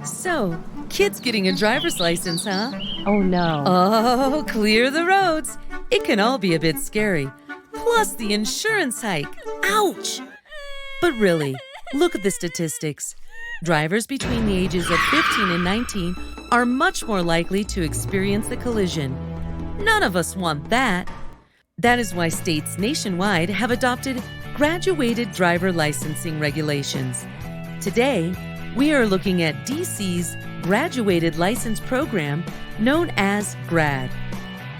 So, kids getting a driver's license, huh? Oh no. Oh, clear the roads. It can all be a bit scary. Plus the insurance hike. Ouch! But really, look at the statistics. Drivers between the ages of 15 and 19 are much more likely to experience a collision. None of us want that. That is why states nationwide have adopted graduated driver licensing regulations. Today, we are looking at DC's graduated license program known as GRAD,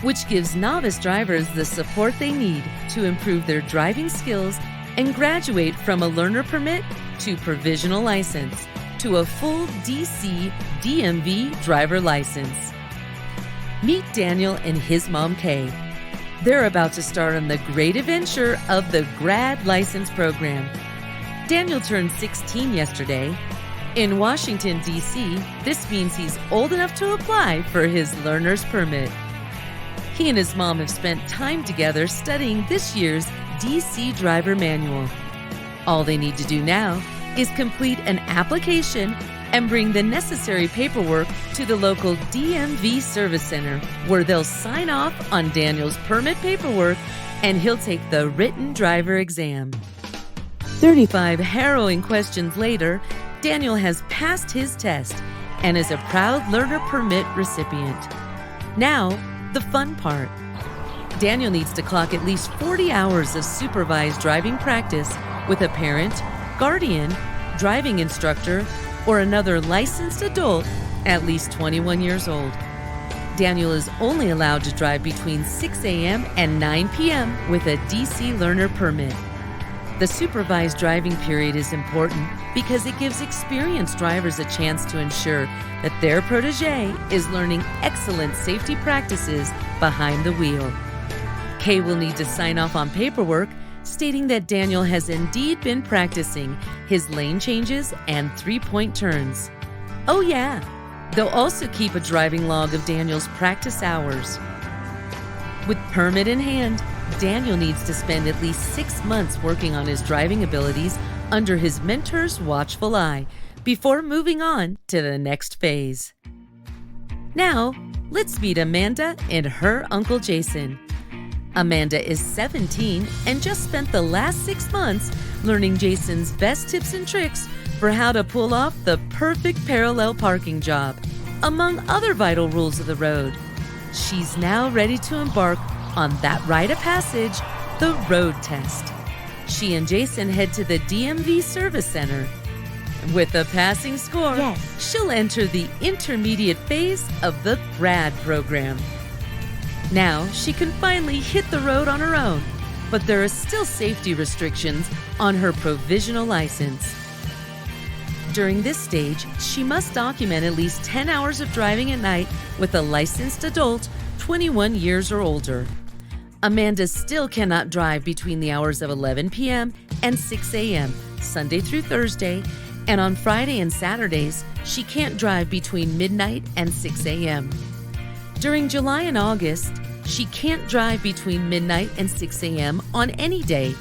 which gives novice drivers the support they need to improve their driving skills and graduate from a learner permit to provisional license to a full DC DMV driver license. Meet Daniel and his mom, Kay. They're about to start on the great adventure of the GRAD license program. Daniel turned 16 yesterday. In Washington, D.C., this means he's old enough to apply for his learner's permit. He and his mom have spent time together studying this year's D.C. driver manual. All they need to do now is complete an application and bring the necessary paperwork to the local DMV service center, where they'll sign off on Daniel's permit paperwork and he'll take the written driver exam. 35 harrowing questions later, Daniel has passed his test and is a proud learner permit recipient. Now, the fun part. Daniel needs to clock at least 40 hours of supervised driving practice with a parent, guardian, driving instructor, or another licensed adult at least 21 years old. Daniel is only allowed to drive between 6 a.m. and 9 p.m. with a DC learner permit. The supervised driving period is important because it gives experienced drivers a chance to ensure that their protege is learning excellent safety practices behind the wheel. Kay will need to sign off on paperwork stating that Daniel has indeed been practicing his lane changes and three-point turns. Oh yeah, they'll also keep a driving log of Daniel's practice hours. With permit in hand, Daniel needs to spend at least 6 months working on his driving abilities under his mentor's watchful eye before moving on to the next phase. Now, let's meet Amanda and her Uncle Jason. Amanda is 17 and just spent the last 6 months learning Jason's best tips and tricks for how to pull off the perfect parallel parking job, among other vital rules of the road. She's now ready to embark on that rite of passage, the road test. She and Jason head to the DMV Service Center. With a passing score, she'll enter the intermediate phase of the GRAD program. Now she can finally hit the road on her own, but there are still safety restrictions on her provisional license. During this stage, she must document at least 10 hours of driving at night with a licensed adult 21 years or older. Amanda still cannot drive between the hours of 11 p.m. and 6 a.m., Sunday through Thursday, and on Friday and Saturdays, she can't drive between midnight and 6 a.m. During July and August, she can't drive between midnight and 6 a.m. on any day.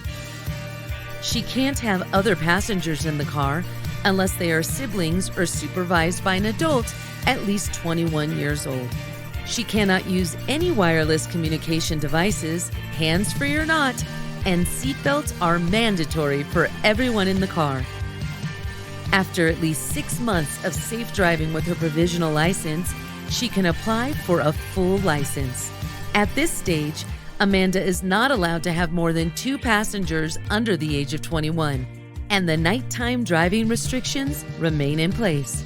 She can't have other passengers in the car unless they are siblings or supervised by an adult at least 21 years old. She cannot use any wireless communication devices, hands-free or not, and seatbelts are mandatory for everyone in the car. After at least 6 months of safe driving with her provisional license, she can apply for a full license. At this stage, Amanda is not allowed to have more than 2 passengers under the age of 21, and the nighttime driving restrictions remain in place.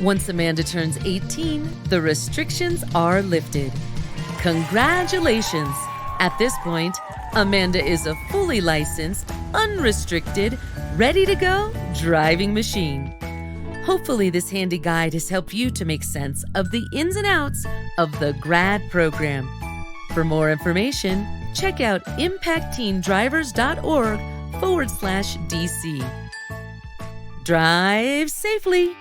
Once Amanda turns 18, the restrictions are lifted. Congratulations! At this point, Amanda is a fully licensed, unrestricted, ready-to-go driving machine. Hopefully this handy guide has helped you to make sense of the ins and outs of the GRAD program. For more information, check out impactteendrivers.org/DC. Drive safely!